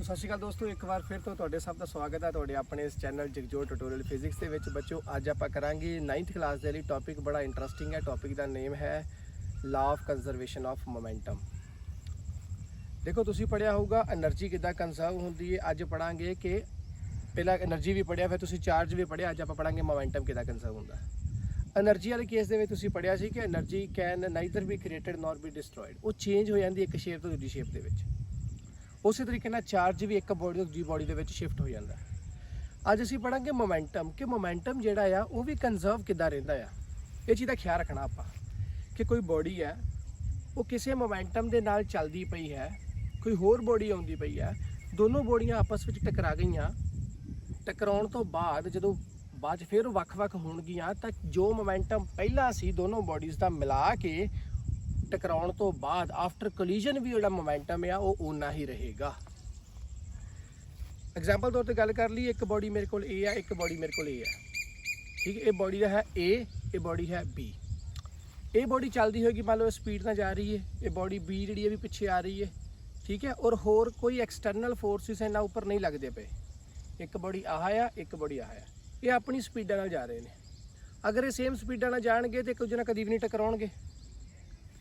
तो सत श्री अकाल दोस्तों, एक बार फिर तो तुहाडे सब का स्वागत है तुहाडे अपने इस चैनल जगजोत ट्यूटोरियल फिजिक्स के विच। बच्चों अज आपां करांगे 9th क्लास के लिए टॉपिक बड़ा इंटरस्टिंग है। टॉपिक का नेम है law of conservation of momentum. देखो तुसीं पढ़िया होगा एनर्जी किद्दां कंजर्व हुंदी है। अज पढ़ांगे कि पहला एनर्जी भी पढ़िया, फिर तुसीं चार्ज भी पढ़िया। अज आपां पढ़ांगे मोमेंटम किद्दां कंजर्व हुंदा। एनर्जी वाले केस दे विच तुसीं पढ़िया सी कि energy can neither be created nor be destroyed. वो चेंज हो जाती एक शेप तो दूजी शेप दे विच। उस तरीके नाल चार्ज भी एक बॉडी तो दूजी बॉडी दे विच शिफ्ट हो जाता है। अज असीं पढ़ांगे मोमेंटम कि मोमेंटम जिहड़ा आ वो भी कंजर्व किद्दां रहिंदा आ। इह चीज़ दा ख्याल रखना आपां कि कोई बॉडी है वो किसी मोमेंटम दे नाल चलदी पई है, कोई होर बॉडी आउंदी पई है, दोनों बॉडियां आपस विच टकरा गईयां। टकराउण तो बाद जदों बाद फिर वख-वख होणगीਆਂ ਤਾਂ जो मोमेंटम पहला सी दोनों बॉडीज़ ਦਾ मिला के टकराउण तो बाद आफ्टर कोलिजन भी जो मोमेंटम है वो उन्ना ही रहेगा। एग्जाम्पल तौर पर गल कर ली, एक बॉडी मेरे को ए है, एक बॉडी मेरे को ए है, ठीक है। ये बॉडी है ए, ये बॉडी है बी। ये बॉडी चलती होगी, मान लो स्पीड ना जा रही है, ये बॉडी बी जी भी पिछे आ रही है, ठीक है। और होर कोई एक्सटर्नल फोर्सिस इन्ना उपर नहीं लगते पे। एक बॉडी आया, एक बॉडी आया, ये अपनी स्पीडा नाल जा रहे हैं। अगर ये सेम स्पीडा नाल जाणगे तो एक दूजे नाल कदी भी नहीं टकराउणगे।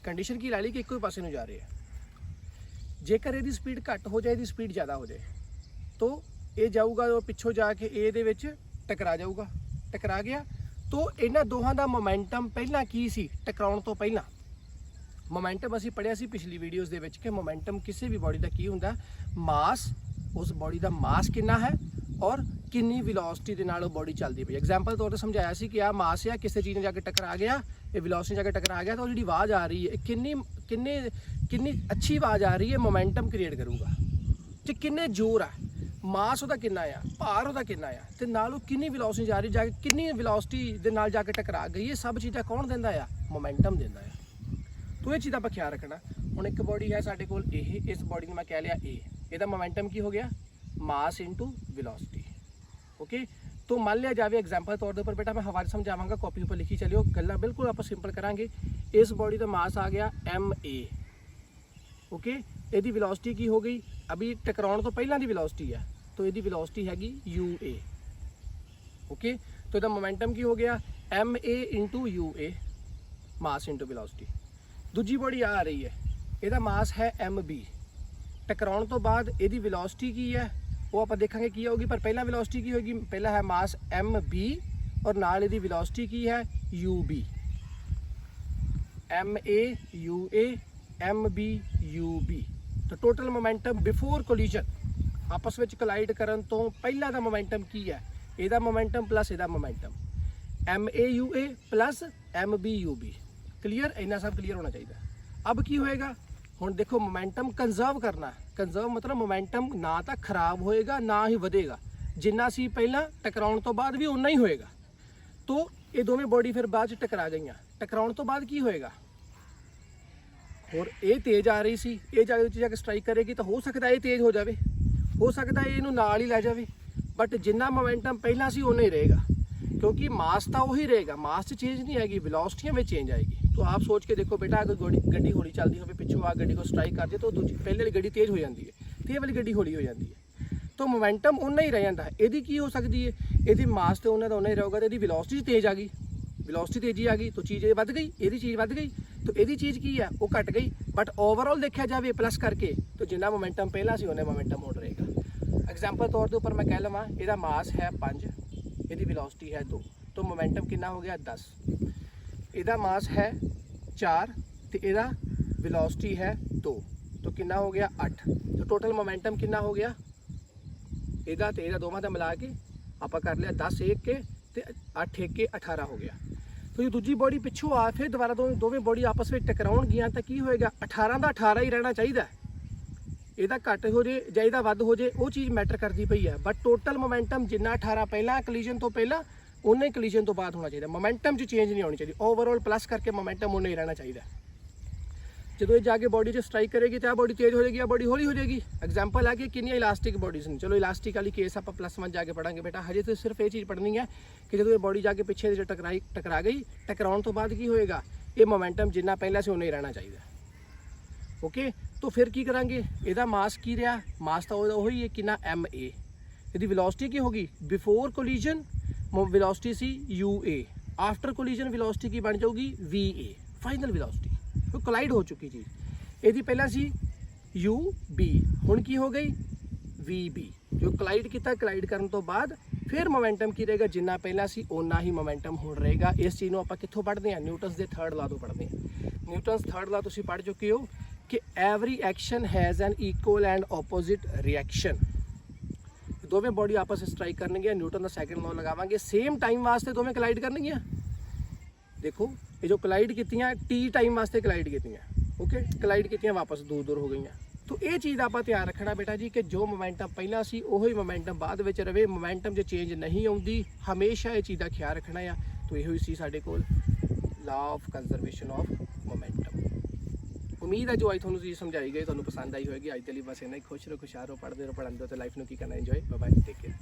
कंडीशन की ला ली कि एक ही पासे नूं जा रहे हैं। जेकर ये स्पीड घट हो जाए, स्पीड ज़्यादा हो जाए तो ये जाऊगा और पिछों जाके ए दे विच टकरा जाऊगा। टकरा गया तो इन्हां दोहां दा मोमेंटम पहला की सी टकराउण तो पहला। मोमेंटम असीं पढ़िया सी पिछली वीडियोज़ दे विच कि मोमेंटम किसी भी बॉडी दा की हुंदा, मास, उस बॉडी दा मास कितना है और कितनी विलोसिटी के नाल बॉडी चलती पई। एग्जाम्पल तौर पर समझाया सी कि आ मास है, किसी चीज़ ने जाके टकरा गया, ये विलोसिटी जाके टकरा गया तो जी आवाज़ आ रही है किन्नी किन्नी किन्नी अच्छी आवाज़ आ रही है, मोमेंटम क्रिएट करूँगा। तो किन्ने जोर है, मास उसका कितना आ, भार उसका कितना आ, तो नाल किन्नी विलोसिटी जा रही, जाके किन्नी विलोसिटी दे नाल जाके टकरा गई। ये सब चीज़ां कौन दिंदा आ, मोमेंटम दिंदा आ। तो ये चीज़ का ख्याल रखना। हुण एक बॉडी है साडे कोल, इस बॉडी ने मैं कह लिया ए, ਇਹਦਾ मोमेंटम की हो गया, मास इंटू विलोसिटी। ओके, तो मान लिया जाए एग्जाम्पल तौर पर, बेटा मैं हवाले समझावांगा, कॉपी पर लिखी चलियो, गल्लां बिल्कुल आप सिंपल करांगे। इस बॉडी का मास आ गया एम ए, ओके। यदि विलोसिटी की हो गई, अभी टकराउण तो पहला की विलोसिटी है तो यदि विलोसिटी हैगी यू ए, ओके। तो यदा मोमेंटम की हो गया m a into u a, mass into velocity. दूजी बॉडी आ रही है, यदा मास है एम बी। टकराउण तो बाद यदि विलोसिटी की है वो आप देखेंगे की होगी, पर पहला विलोसिटी की होगी, पहला है मास एम बी और नाल यदि विलोसिटी की है u b. M a u a, m b u b. तो टोटल मोमेंटम बिफोर कोलिजन, आपस में कोलाइड करन तो पहला दा मोमेंटम की है, ਇਹਦਾ मोमेंटम प्लस ਇਹਦਾ momentum, m a u a plus m b u b. Clear, इन्ना सब क्लीयर होना चाहिए। अब की होएगा, हुण देखो मोमेंटम कंजर्व करना। कंजर्व मतलब मोमेंटम ना तो खराब होएगा ना ही वधेगा, जिन्ना सी पहला टकराउण तो बाद भी उन्ना ही होएगा। तो ये दोवें बॉडी फिर बाद टकरा गईयां। टकराउण तो बाद की होएगा, और ये तेज आ रही सी, ये जाके स्ट्राइक करेगी तो हो सकता है ये तेज हो जाए, हो सकता है इनू नाल ही लै जाए, बट जिन्ना मोमेंटम पहला सी उन्ना ही रहेगा, क्योंकि मास तो वही रहेगा, मास च चेंज नहीं आएगी, विलोसिटियां में चेंज आएगी। तो आप सोच के देखो बेटा, अगर गड्डी हौली चलती हो, पिछों आ गड्डी को स्ट्राइक कर दे तो दूजी पहले वाली गड्डी तेज हो जाती है, तो ये वाली गड्डी हौली हो जाती है। तो मोमेंटम उन्ना ही रह जाता है। यदि की हो सकती है, यदि मास तो उन्ना का उन्ना ही रहेगा, तो यदि विलोसिटी तेज आ गई, विलोसिटी तेजी आ गई तो चीज़ ये बढ़ गई, यदि चीज़ बढ़ गई तो यदि चीज़ की है वो घट गई। बट ओवरऑल देखा जाए प्लस करके तो जिन्ना मोमेंटम पहला सी उन्ना मोमेंटम होड़ रहेगा। एग्जाम्पल तौर के उपर मैं कह लवां, इसका मास है 5, यदि विलोसिटी है 2, तो मोमेंटम कितना हो गया 10। इसका मास है 4 तो इसका विलोसिटी है 2, तो कितना हो गया 8। तो टोटल मोमेंटम कितना हो गया, इसका तो इसका दोवां का मिला के आप कर लिया 10 एक के तो 8 एक के 18 हो गया। तो जो दूजी बॉडी पिछों आ फिर दोबारा दोवें बॉडी आपस में टकराउण गईयां तो की होएगा, 18 का 18 ही रहना चाहिए। ਇਹਦਾ घट हो जाए ਜਾਂ ਇਹਦਾ ਵੱਧ हो जाए वो चीज़ मैटर करती पई है, बट टोटल मोमेंटम जिन्ना 18 पहला कलीजन तो पहला उन्ना ही कलीजन तो बाद होना चाहिए। मोमेंटम च चेंज नहीं होनी चाहिए, ओवरऑल प्लस करके मोमेंटम उन्ना ही रहना चाहिए। जो ये जाके बॉडी से स्ट्राइक करेगी तो बॉडी तेज हो जाएगी, बॉडी हौली हो जाएगी। एग्जाम्पल है कि कितनी इलास्टिक बॉडीज ने, चलो इलास्टिक वाली केस आप +1 जाके पढ़ांगे बेटा। हजे तो सिर्फ ये चीज़ पढ़नी है कि जो ये बॉडी जाके पिछे जो टकरा गई, टकराउण तो बाद की होएगा, ये मोमेंटम जिन्ना पहला से उन्ना ही रहना चाहिए। ओके, तो फिर की करांगे, ਇਹਦਾ ਮਾਸ ਕੀ ਰਿਹਾ, ਮਾਸ ਤਾਂ ਉਹੀ ਹੈ ਕਿੰਨਾ ma, ਇਹਦੀ ਵੈਲੋਸਿਟੀ ਕੀ ਹੋਗੀ, ਬਿਫੋਰ ਕੋਲੀਜਨ ਵੈਲੋਸਿਟੀ ਸੀ ua, ਆਫਟਰ ਕੋਲੀਜਨ ਵੈਲੋਸਿਟੀ ਕੀ ਬਣ ਜਾਊਗੀ va, ਫਾਈਨਲ ਵੈਲੋਸਿਟੀ, ਉਹ ਕੋਲਾਈਡ ਹੋ ਚੁੱਕੀ ਚੀਜ਼। ਇਹਦੀ ਪਹਿਲਾਂ ਸੀ ub, ਹੁਣ ਕੀ ਹੋ ਗਈ vb, ਜੋ ਕੋਲਾਈਡ ਕੀਤਾ, ਕੋਲਾਈਡ ਕਰਨ ਤੋਂ ਬਾਅਦ ਫਿਰ ਮੋਮੈਂਟਮ ਕੀ ਰਹੇਗਾ, ਜਿੰਨਾ ਪਹਿਲਾਂ ਸੀ ਓਨਾ ਹੀ ਮੋਮੈਂਟਮ ਹੁਣ ਰਹੇਗਾ। ਇਸ ਚੀਜ਼ ਨੂੰ ਆਪਾਂ ਕਿੱਥੋਂ ਪੜ੍ਹਦੇ ਹਾਂ, ਨਿਊਟਨਸ ਦੇ ਥਰਡ ਲਾ ਤੋਂ ਪੜ੍ਹਦੇ ਹਾਂ। ਨਿਊਟਨਸ ਥਰਡ ਲਾ ਤੁਸੀਂ ਪੜ੍ਹ ਚੁੱਕੇ ਹੋ ਕਿ every action has N equal and opposite reaction. ਦੋਵੇਂ ਬੋਡੀ ਆਪਸ ਵਿੱਚ ਸਟ੍ਰਾਈਕ ਕਰਨਗੀਆਂ, ਨਿਊਟਨ ਦਾ ਸੈਕੰਡ ਲਾਅ ਲਗਾਵਾਂਗੇ, ਸੇਮ ਟਾਈਮ ਵਾਸਤੇ ਦੋਵੇਂ ਕੋਲਾਈਡ ਕਰਨਗੀਆਂ। ਦੇਖੋ ਇਹ ਜੋ ਕੋਲਾਈਡ ਕੀਤੀਆਂ ਟੀ ਟਾਈਮ ਵਾਸਤੇ ਕੋਲਾਈਡ ਕੀਤੀਆਂ, ਓਕੇ, ਕੋਲਾਈਡ ਕੀਤੀਆਂ ਵਾਪਸ ਦੂਰ ਦੂਰ ਹੋ ਗਈਆਂ। तो ये चीज़ आप ध्यान रखना बेटा जी कि जो मोमेंटम पहला सी वही मोमेंटम बाद में रहे, मोमेंटम जो चेंज नहीं आती, हमेशा ये चीज़ का ख्याल रखना है। तो यो सी साडे कोल law of conservation of momentum. उम्मीद है जो अज थोड़ी चीज़ समझाई गई, थोड़ा पसंद आई होगी। अज के लिए बस इन्ना ही, खुश रहो, खुशहाल रहो, पढ़ते रहो, पढ़ाते रहो, तो लाइफ में की करना, enjoy, bye bye, take care.